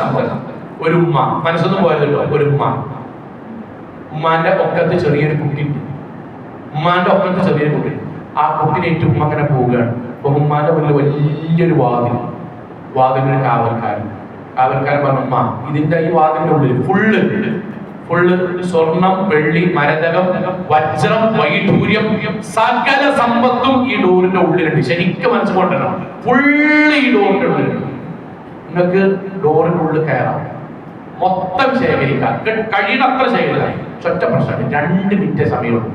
സംഭവം. ഒരു ഉമ്മ, മനസ്സൊന്നും പോയത് കേട്ടോ, ഒരു ഉമ്മാന്റെ ഒക്കത്ത് ചെറിയൊരു കുട്ടിയുണ്ട്. ഉമ്മാന്റെ ഒക്കത്ത് ചെറിയൊരു കുട്ടി. ആ കുട്ടിനേറ്റ് ഉമ്മ അങ്ങനെ പോവുകയാണ്. അപ്പൊ ഉമ്മാന്റെ മുന്നിൽ വലിയൊരു വാതിലൊരു കാവൽക്കാരൻ പറഞ്ഞു, ഉമ്മ ഇതിന്റെ ഈ വാതിലിന്റെ ഉള്ളിൽ ഫുള്ള് സ്വർണം, വെള്ളി, മരതകം, വജ്രം, വൈഢൂര്യം, സകല സമ്പത്തും ഈ ഡോറിന്റെ ഉള്ളിലുണ്ട്. ശരിക്കും മനസ്സിലാക്കണം, ഫുള്ള് ഈ ഡോറിന്റെ ഉള്ളിലുണ്ട്. നിങ്ങൾക്ക് ഡോറിന്റെ ഉള്ളിൽ കയറാം, മൊത്തം ശേഖരിക്കാം, കഴിയണത്ര ശേഖരിക്കാം. ഒറ്റ പ്രശ്നമാണ്, 2 മിനിറ്റ് സമയമുള്ളൂ.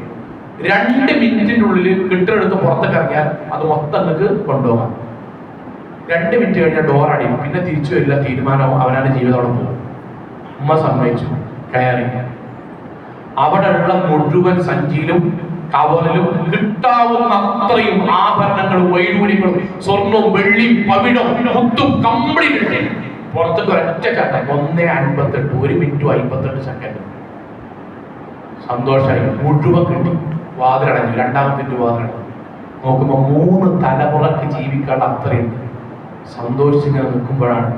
2 മിനിറ്റിന്റെ ഉള്ളിൽ കിട്ടെടുത്ത് പുറത്തേക്ക് ഇറങ്ങിയാൽ അത് മൊത്തം നിങ്ങൾക്ക് കൊണ്ടുപോകാം. 2 മിനിറ്റ് കഴിഞ്ഞാൽ ഡോർ അടിയും, പിന്നെ തിരിച്ചു വരില്ല, തീരുമാനവും, അവനാണ് ജീവിതത്തോടെ പോകും. ഉമ്മ സമ്മതിച്ചു, കയറി. അവിടെ ഉള്ള മുഴുവൻ സഞ്ചിയിലും കവറിലും കിട്ടാവുന്ന അത്രയും ആഭരണങ്ങളും വൈഡൂര്യങ്ങളും സ്വർണവും വെള്ളിയും പവിഴവും മുത്തും കംപ്ലീറ്റ് ഉണ്ട്. പുറത്തേക്ക് ഒരൊറ്റ ചട്ടം, 1:58, 1 മിനിറ്റ് 58 സെക്കൻഡ്. സന്തോഷമായി, മുഴുവൻ കിട്ടി. വാതിലടഞ്ഞു, 2ാമത്തെ വാതിലടഞ്ഞു. നോക്കുമ്പോ 3 തലമുറക്ക് ജീവിക്കാനുള്ള അത്രയുണ്ട്. സന്തോഷിച്ചിങ്ങനെ നിൽക്കുമ്പോഴാണ്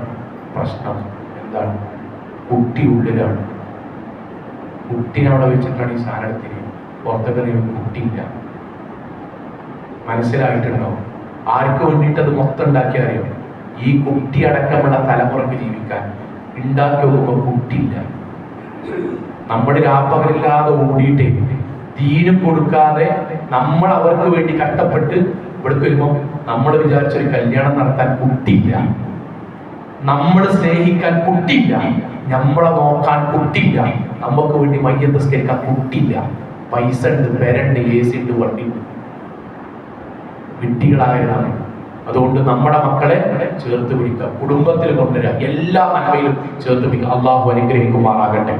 പ്രശ്നം. എന്താണ്? കുട്ടി ഉള്ളിലാണ്. കുട്ടീനെ അവിടെ വെച്ചിട്ടാണ് ഈ സാധനത്തിന് പുറത്തൊക്കെ കുട്ടിയില്ല. മനസ്സിലായിട്ടുണ്ടാവും ആർക്ക് വേണ്ടിയിട്ട് അത് മൊത്തം ഉണ്ടാക്കി അറിയാം. ഈ കുട്ടി അടക്കമുള്ള തലമുറക്ക് ജീവിക്കാൻ ഉണ്ടാക്കി നോക്കുമ്പോൾ കുട്ടിയില്ല. നമ്മുടെ രാപ്പകലില്ലാതെ ഓടിയിട്ട് ദീനും കൊടുക്കാതെ നമ്മൾ അവർക്ക് വേണ്ടി കഷ്ടപ്പെട്ട് ഇവിടെ വരുമ്പോൾ നമ്മൾ വിചാരിച്ചൊരു കല്യാണം നടത്താൻ കുട്ടിയില്ല, നമ്മൾ സ്നേഹിക്കാൻ കുട്ടിയില്ല, നമ്മളെ നോക്കാൻ കുട്ടിയില്ല, നമുക്ക് വേണ്ടി മയ്യത്ത് സ്കരിക്കാൻ കുട്ടിയില്ല. പൈസ ഉണ്ട്, പെരണ്ട്, AC ഉണ്ട്, വണ്ടി ഉണ്ട്. വിട്ടികളായതാണ്. അതുകൊണ്ട് നമ്മുടെ മക്കളെ ചേർത്ത് പിടിക്കുക, കുടുംബത്തിൽ കൊണ്ടുവരിക, എല്ലാ നന്മയിലും ചേർത്ത് പിടിക്കുക. അള്ളാഹു അനുഗ്രഹിക്കുമാറാകട്ടെ.